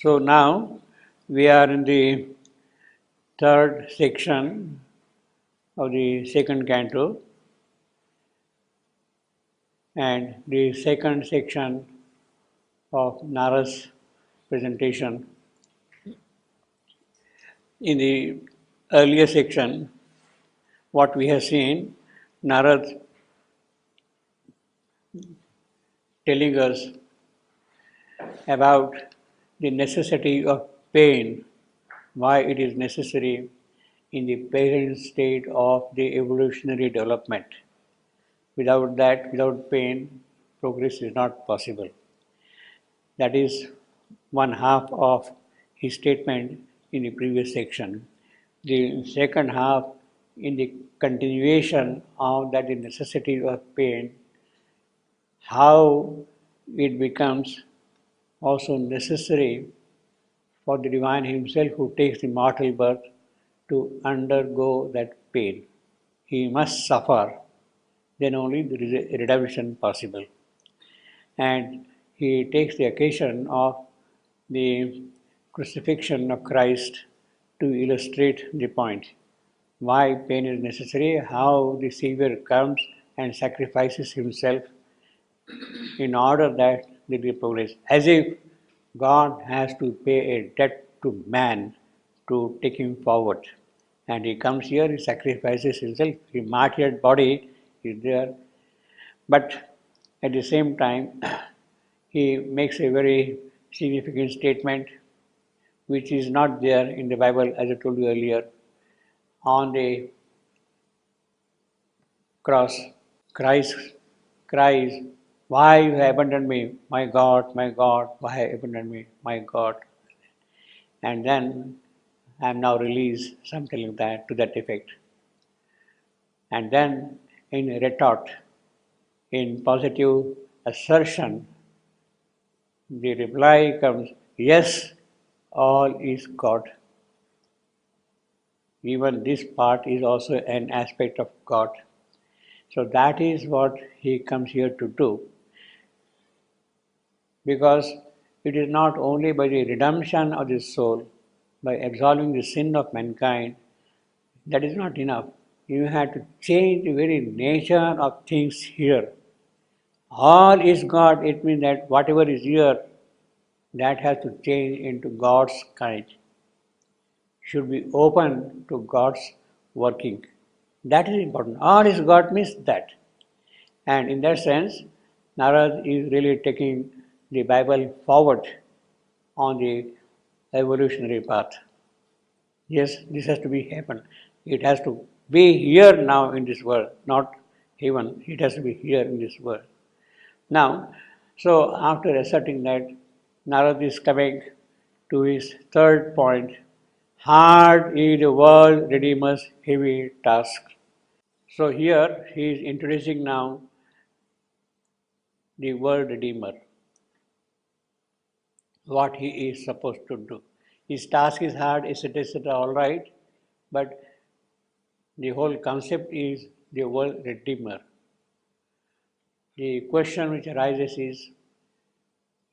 So now we are in the third section of the second canto, and the second section of Narad's presentation. In the earlier section, what we have seen, Narad telling us about the necessity of pain, why it is necessary in the present state of the evolutionary development. Without that, without pain, progress is not possible. That is one half of his statement in the previous section. The second half, in the continuation of that the necessity of pain, how it becomes also necessary for the divine himself who takes the mortal birth to undergo that pain. He must suffer, then only there is a redemption possible. And he takes the occasion of the crucifixion of Christ to illustrate the point. Why pain is necessary, how the Savior comes and sacrifices himself in order that there be progress. As if God has to pay a debt to man to take him forward. And he comes here, he sacrifices himself, his martyred body is there. But at the same time, he makes a very significant statement which is not there in the Bible, as I told you earlier. On the cross, Christ cries, "Why you have abandoned me, my God, why have you abandoned me, my God?" And then I am now released, something like that, to that effect. And then in retort, in positive assertion, the reply comes, "Yes, all is God." Even this part is also an aspect of God. So that is what he comes here to do. Because it is not only by the redemption of the soul, by absolving the sin of mankind, that is not enough. You have to change the very nature of things here. All is God, it means that whatever is here, that has to change into God's kind. Should be open to God's working. That is important. All is God means that. And in that sense, Narad is really taking the Bible forward on the evolutionary path. Yes, this has to be happen. It has to be here now in this world, not heaven. It has to be here in this world. Now, so after asserting that, Narad is coming to his third point. Hard is the world Redeemer's heavy task. So here he is introducing now the world Redeemer, what he is supposed to do. His task is hard, etc., all right, but the whole concept is the world Redeemer. The question which arises is,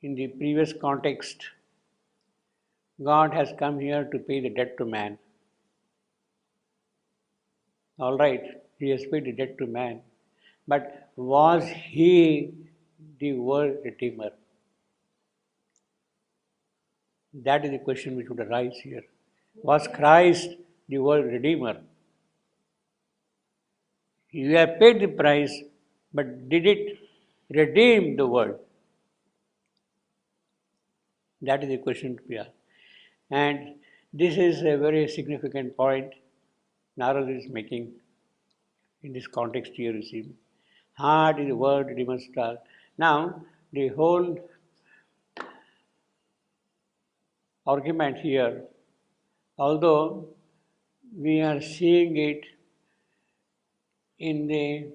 in the previous context, God has come here to pay the debt to man. All right, he has paid the debt to man. But was he the world Redeemer? That is the question which would arise here. Was Christ the world Redeemer? You have paid the price, but did it redeem the world? That is the question to be asked. And this is a very significant point Narad is making in this context here, you see. Hard is the word Redeemer's task. Now, the whole argument here, although we are seeing it in the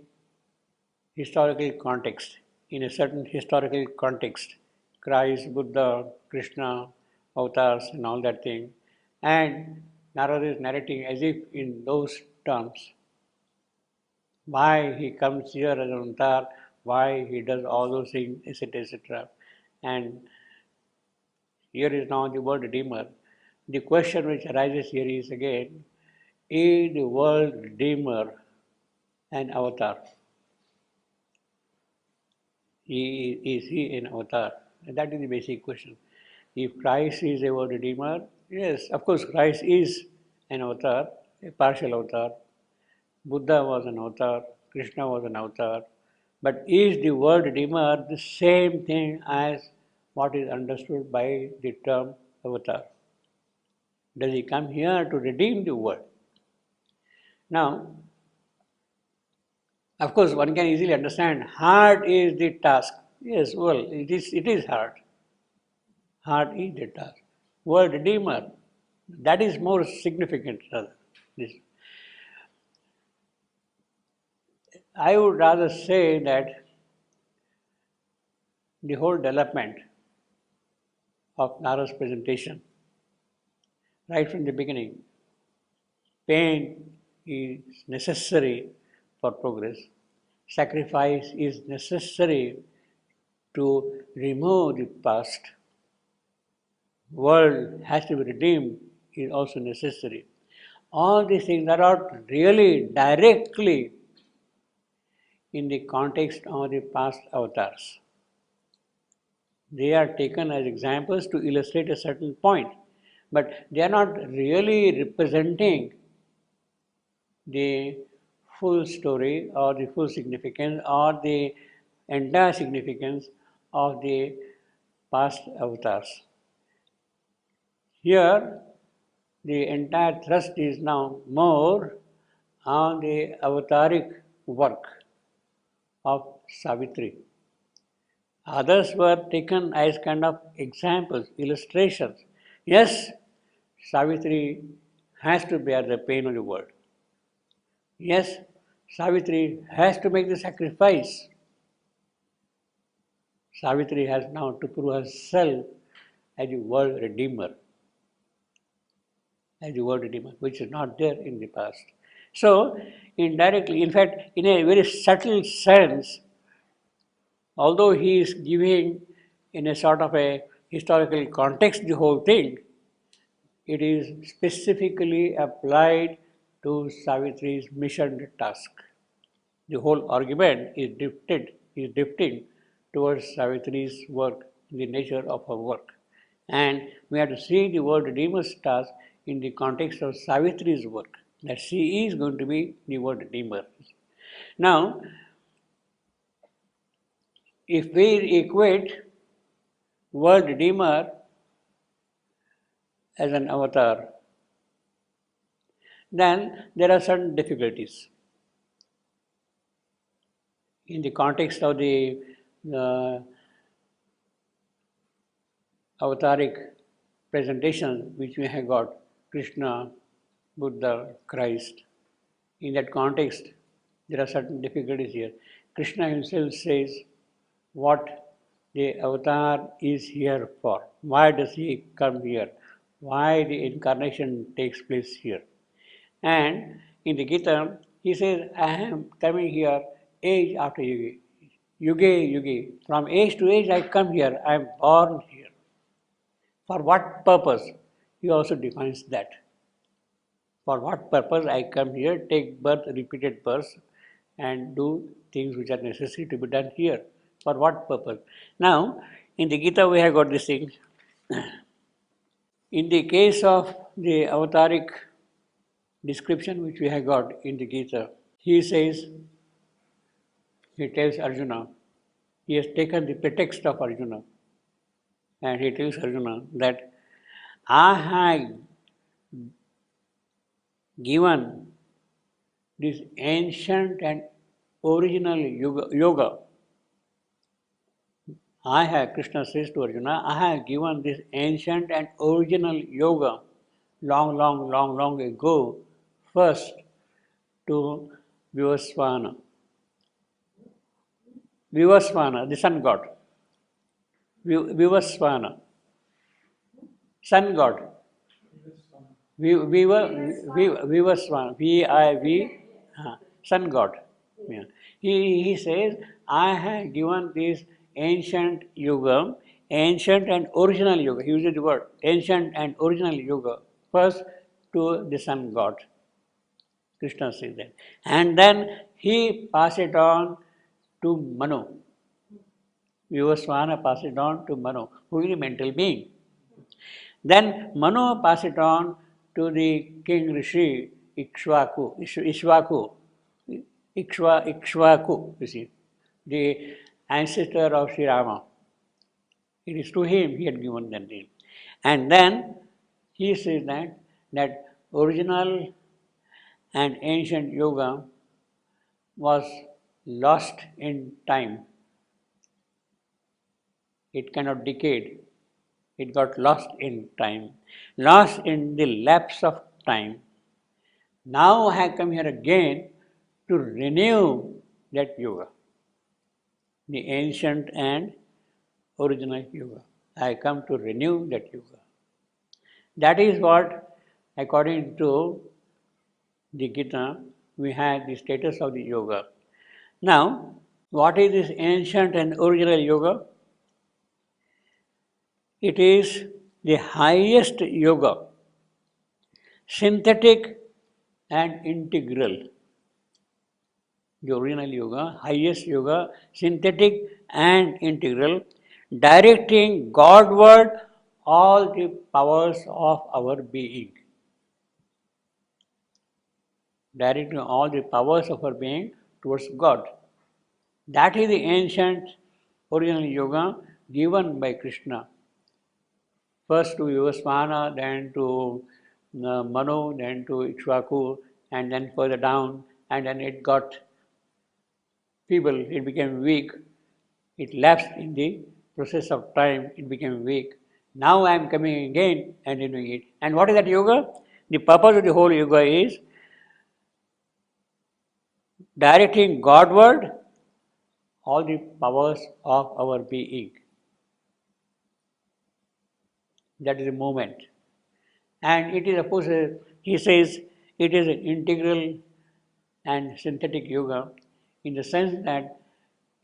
historical context, in a certain historical context, Christ, Buddha, Krishna, avatars, and all that thing, and Narada is narrating as if in those terms. Why he comes here as an avatar, why he does all those things, etc., etc. And Here is now the word Redeemer. The question which arises here is again, is the word Redeemer an avatar? Is he an avatar? And that is the basic question. If Christ is a word Redeemer, yes, of course, Christ is an avatar, a partial avatar. Buddha was an avatar, Krishna was an avatar. But is the word Redeemer the same thing as what is understood by the term avatar? Does he come here to redeem the world? Now, of course, one can easily understand hard is the task. Yes, well, it is hard. Hard is the task. Word Redeemer, that is more significant rather. This. I would rather say that the whole development of Nara's presentation, right from the beginning, pain is necessary for progress, sacrifice is necessary to remove the past, world has to be redeemed is also necessary. All these things are not really directly in the context of the past avatars. They are taken as examples to illustrate a certain point, but they are not really representing the full story or the full significance or the entire significance of the past avatars. Here, the entire thrust is now more on the avataric work of Savitri. Others were taken as kind of examples, illustrations. Yes, Savitri has to bear the pain of the world. Yes, Savitri has to make the sacrifice. Savitri has now to prove herself as the world redeemer, which is not there in the past. So, indirectly, in fact, in a very subtle sense, although he is giving in a sort of a historical context the whole thing, it is specifically applied to Savitri's mission task. The whole argument is drifting towards Savitri's work, the nature of her work. And we have to see the word Redeemer's task in the context of Savitri's work, that she is going to be the word Redeemer. Now, if we equate word Redeemer as an avatar, then there are certain difficulties. In the context of the avataric presentation which we have got, Krishna, Buddha, Christ, in that context, there are certain difficulties here. Krishna himself says what the avatar is here for. Why does he come here? Why the incarnation takes place here? And in the Gita, he says, I am coming here age after age, yuge. From age to age I come here, I am born here. For what purpose? He also defines that. For what purpose I come here, take birth, repeated births, and do things which are necessary to be done here. For what purpose? Now, in the Gita we have got this thing. In the case of the avataric description which we have got in the Gita, he says, he tells Arjuna, he has taken the pretext of Arjuna, and he tells Arjuna that I have given this ancient and original yoga. Krishna says to Arjuna, I have given this ancient and original yoga long ago, first to Vivasvana. Vivasvana, the sun god. Vivasvana, sun god. Vivasvana, V-I-V, sun god. Yeah. He says, I have given this ancient yoga ancient and original yoga. He uses the word ancient and original yoga first to the sun god. Krishna says that. And then he passed it on to Manu. Vivasvana passed it on to Manu, who is a mental being. Then Manu passed it on to the king Rishi Ikshvaku, Ikshvaku, you see, the ancestor of Sri Rama. It is to him he had given that name. And then he says that original and ancient yoga was lost in time. It cannot decay. It got lost in time, lost in the lapse of time. Now I have come here again to renew that yoga, the ancient and original yoga. I come to renew that yoga. That is what, according to the Gita, we have the status of the yoga. Now, what is this ancient and original yoga? It is the highest yoga, synthetic and integral. The original yoga, highest yoga, synthetic and integral, directing Godward all the powers of our being. Directing all the powers of our being towards God. That is the ancient original yoga given by Krishna. First to Vivasvana, then to Manu, then to Ikshvaku, and then further down, and then it got feeble, it became weak, it lapsed in the process of time, it became weak. Now I am coming again and renewing it. And what is that yoga? The purpose of the whole yoga is directing Godward all the powers of our being. That is the movement. And it is, of course, he says it is an integral and synthetic yoga in the sense that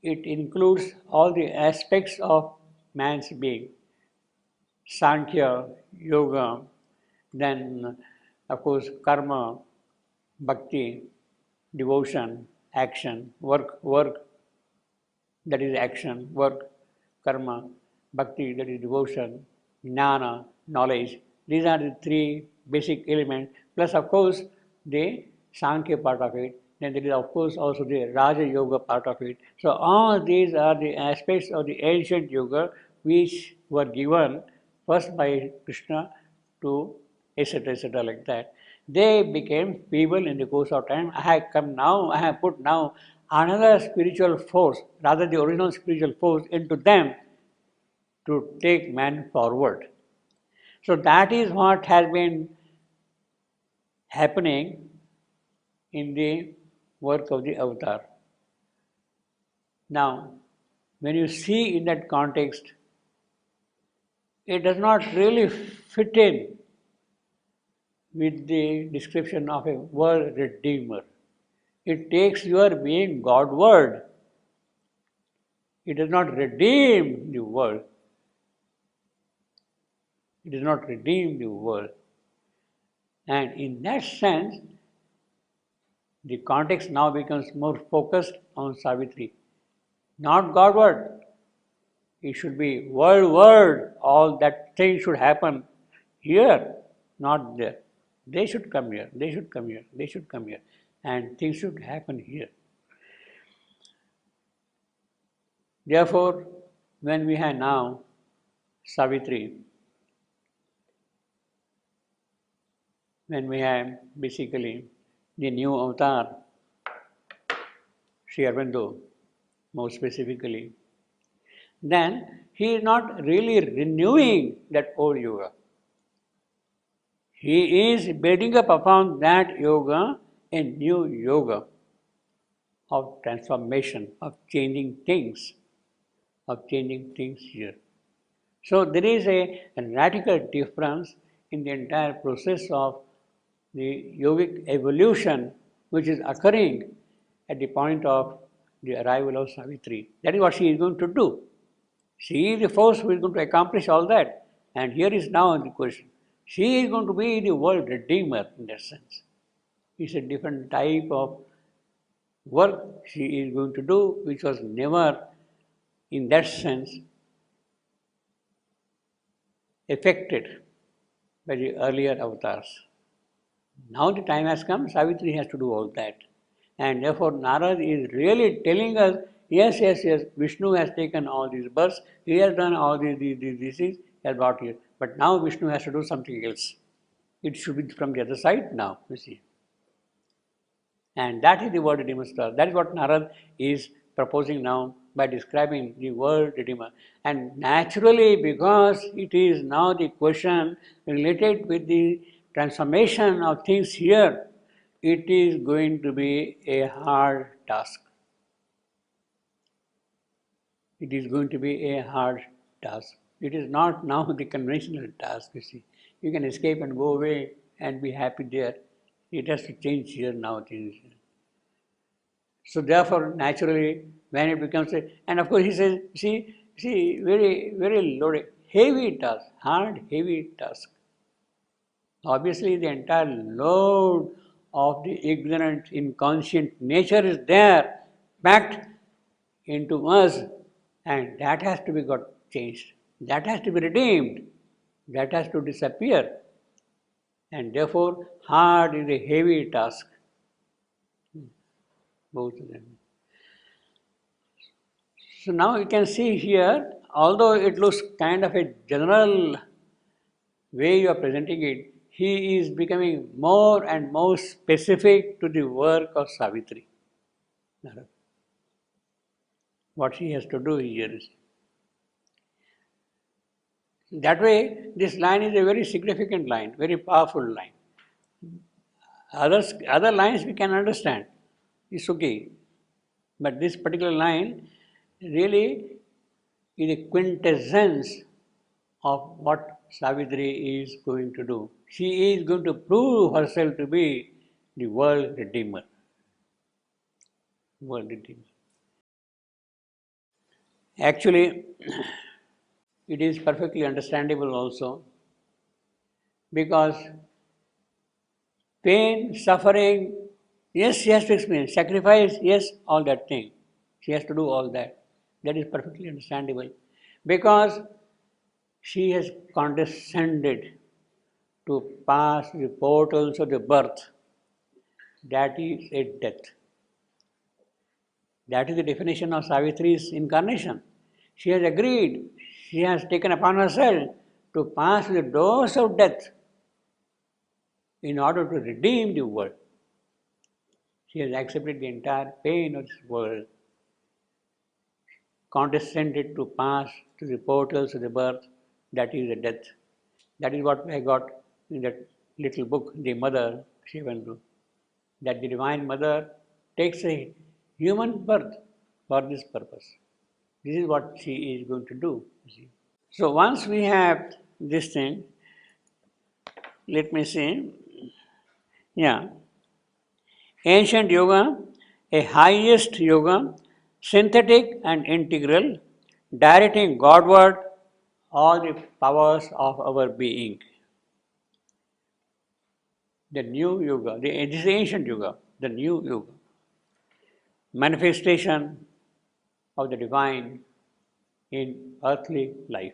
it includes all the aspects of man's being. Sankhya, yoga, then of course karma, bhakti, devotion, action, work, that is action, work, karma, bhakti, that is devotion, jnana, knowledge. These are the three basic elements, plus of course the Sankhya part of it, then there is of course also the Raja Yoga part of it. So all these are the aspects of the ancient yoga which were given first by Krishna to etc. like that. They became feeble in the course of time. I have come now, I have put now another spiritual force, rather the original spiritual force into them to take man forward. So that is what has been happening in the work of the avatar. Now, when you see in that context, it does not really fit in with the description of a world redeemer. It takes your being Godward. It does not redeem the world. It does not redeem the world. And in that sense, the context now becomes more focused on Savitri. Not Godward. It should be worldward. All that things should happen here, not there. They should come here, they should come here, they should come here. And things should happen here. Therefore, when we have now Savitri, when we have basically the new avatar, Sri Aurobindo, more specifically, then he is not really renewing that old yoga. He is building up upon that yoga a new yoga of transformation, of changing things here. So there is a radical difference in the entire process of the yogic evolution which is occurring at the point of the arrival of Savitri. That is what she is going to do. She is the force who is going to accomplish all that. And here is now the question. She is going to be the world redeemer in that sense. It's a different type of work she is going to do, which was never, in that sense, affected by the earlier avatars. Now the time has come, Savitri has to do all that. And therefore Narad is really telling us, yes, yes, yes, Vishnu has taken all these births, he has done all these things, he has brought here. But now Vishnu has to do something else. It should be from the other side now, you see. And that is the word Redeemer. That is what Narad is proposing now by describing the word Redeemer. And naturally, because it is now the question related with the transformation of things here, it is going to be a hard task. It is going to be a hard task. It is not now the conventional task, you see. You can escape and go away and be happy there. It has to change here now. Things. So therefore, naturally, when it becomes a, and of course he says, see, very, very loaded, heavy task, hard, heavy task. Obviously, the entire load of the ignorant, inconscient nature is there, packed into us, and that has to be got changed. That has to be redeemed. That has to disappear. And therefore, hard is a heavy task. Both of them. So now you can see here, although it looks kind of a general way you are presenting it, he is becoming more and more specific to the work of Savitri. What she has to do here is. That way, this line is a very significant line, very powerful line. Other lines we can understand, it's okay. But this particular line really is a quintessence of what Savitri is going to do. She is going to prove herself to be the world redeemer. World redeemer. Actually, it is perfectly understandable also because pain, suffering, yes, she has to experience. Sacrifice, yes, all that thing. She has to do all that. That is perfectly understandable because she has condescended to pass the portals of the birth. That is a death. That is the definition of Savitri's incarnation. She has agreed, she has taken upon herself to pass the doors of death in order to redeem the world. She has accepted the entire pain of this world, condescended to pass to the portals of the birth, that is the death. That is what I got in that little book, The Mother, Shivandu. That the Divine Mother takes a human birth for this purpose. This is what she is going to do. So once we have this thing, let me see. Yeah. Ancient yoga, a highest yoga, synthetic and integral, directing Godward all the powers of our being. The new yoga, this is ancient yoga, the new yoga. Manifestation of the divine in earthly life.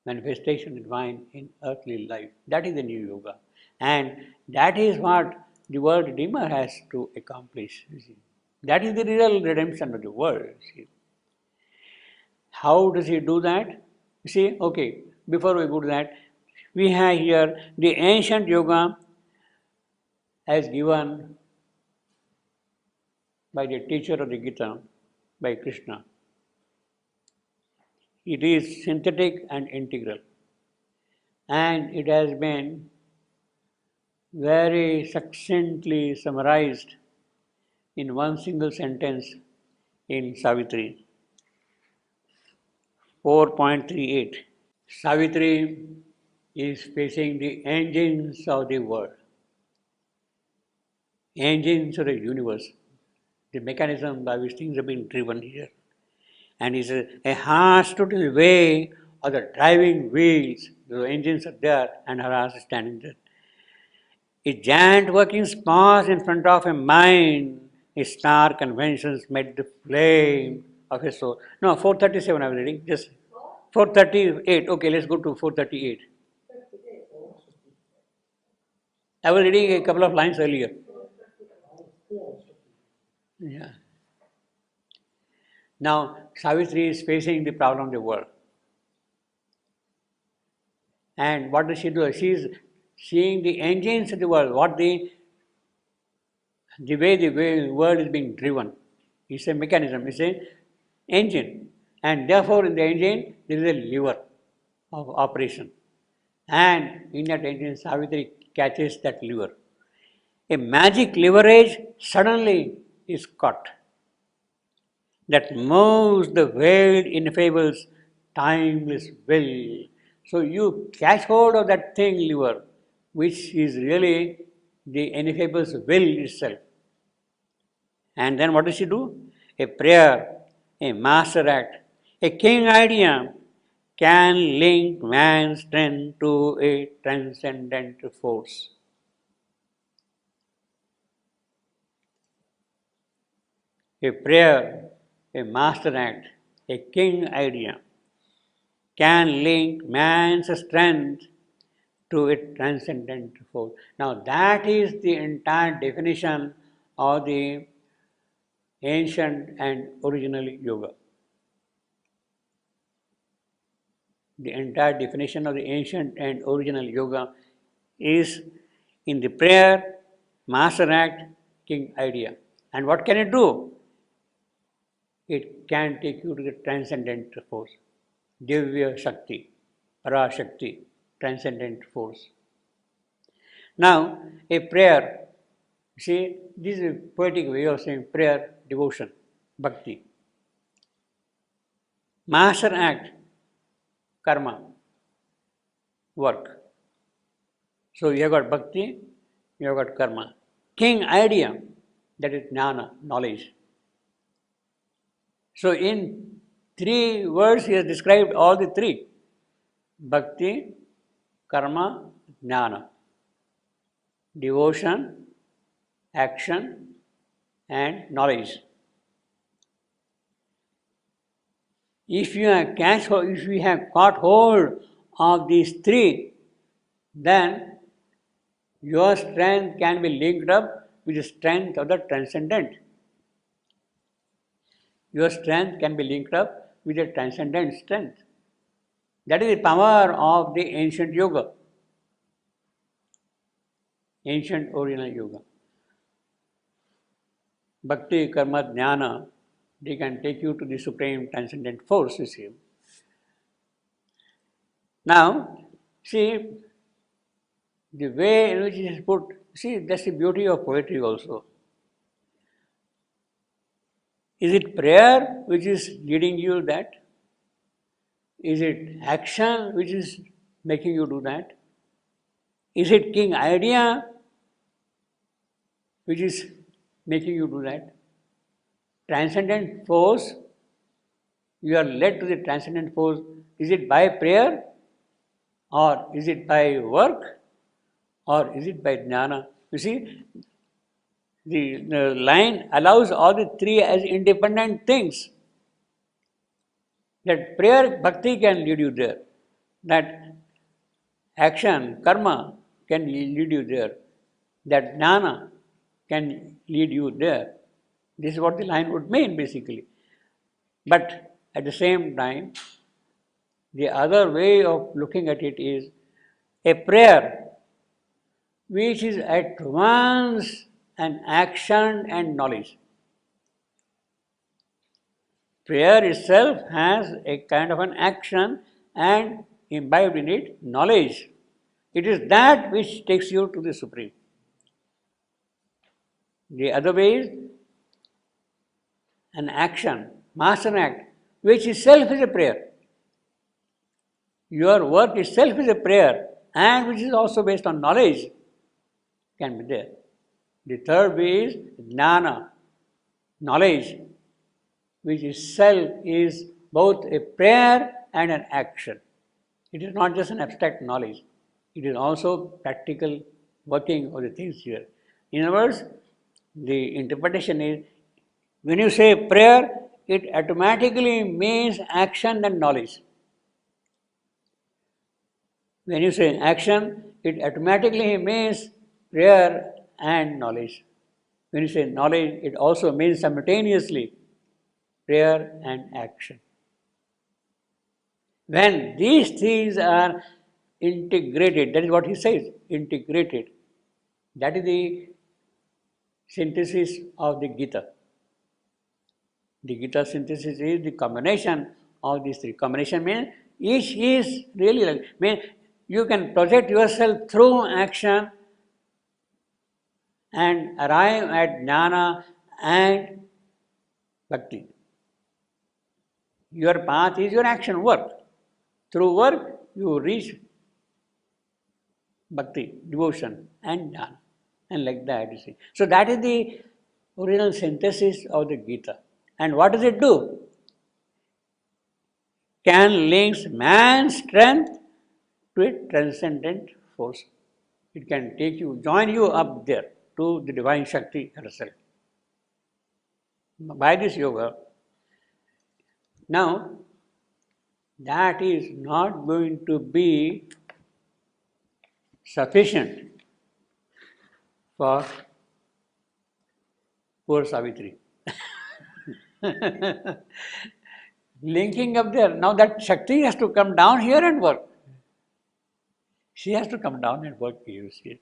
Manifestation of divine in earthly life. That is the new yoga. And that is what the world Redeemer has to accomplish. You see. That is the real redemption of the world. See. How does he do that? You see, okay, before we go to that, we have here the ancient yoga as given by the teacher of the Gita, by Krishna. It is synthetic and integral. And it has been very succinctly summarized in one single sentence in Savitri. 4.38. Savitri is facing the engines of the world, engines of the universe, the mechanism by which things have been driven here. and is a horizontal way of the driving wheels. The engines are there and her ass is standing there. A giant working sparse in front of a mine. His star conventions met the flame of his soul. No, 437 I was reading. Just 438. Okay, let's go to 438. I was reading a couple of lines earlier. Yeah. Now, Savitri is facing the problem of the world. And what does she do? She is seeing the engines of the world, the way the world is being driven. It's a mechanism, it's an engine. And therefore, in the engine, there is a lever of operation. And in that engine, Savitri catches that lever. A magic leverage suddenly is caught that moves the veiled ineffable's timeless will. So you catch hold of that thing, lever, which is really the ineffable's will itself. And then what does she do? A prayer, a master act, a king idea can link man's strength to a transcendent force. A prayer, a master act, a king idea can link man's strength to a transcendent force. Now that is the entire definition of the ancient and original yoga. The entire definition of the ancient and original yoga is in the prayer, master act, king idea. And what can it do? It can take you to the transcendent force. Divya Shakti, Parashakti, transcendent force. Now, a prayer, see, this is a poetic way of saying prayer, devotion, bhakti. Master act, karma, work. So you have got bhakti, you have got karma. King idea, that is jnana, knowledge. So in 3 words he has described all the 3. Bhakti, karma, jnana. Devotion, action and knowledge. If you have caught hold of these 3, then your strength can be linked up with the strength of the transcendent. Your strength can be linked up with the transcendent strength. That is the power of the ancient yoga, ancient original yoga. Bhakti, karma, jnana, they can take you to the supreme transcendent force, you see. Now, see, the way in which it is put, see, that's the beauty of poetry also. Is it prayer which is leading you that? Is it action which is making you do that? Is it king idea which is making you do that? Transcendent force, you are led to the transcendent force. Is it by prayer? Or is it by work? Or is it by jnana? You see, the line allows all the 3 as independent things. That prayer, bhakti can lead you there. That action, karma can lead you there. That jnana can lead you there. This is what the line would mean basically. But at the same time, the other way of looking at it is a prayer which is at once an action and knowledge. Prayer itself has a kind of an action and imbibed in it knowledge. It is that which takes you to the Supreme. The other way is an action, master act, which itself is a prayer. Your work itself is a prayer and which is also based on knowledge can be there. The third way is jnana, knowledge, which itself is both a prayer and an action. It is not just an abstract knowledge, it is also practical working of the things here. In other words, the interpretation is when you say prayer, it automatically means action and knowledge. When you say action, it automatically means prayer and knowledge. When you say knowledge, it also means simultaneously prayer and action. When these things are integrated, that is what he says, integrated. That is the synthesis of the Gita. The Gita synthesis is the combination of these three. Combination means each is really like, mean you can project yourself through action and arrive at jnana and bhakti. Your path is your action, work. Through work, you reach bhakti, devotion, and jnana. And like that, you see. So that is the original synthesis of the Gita. And what does it do? Can links man's strength to a transcendent force. It can take you, join you up there to the divine Shakti herself. By this yoga, now that is not going to be sufficient for poor Savitri. Linking up there, now that Shakti has to come down here and work. She has to come down and work here, you see.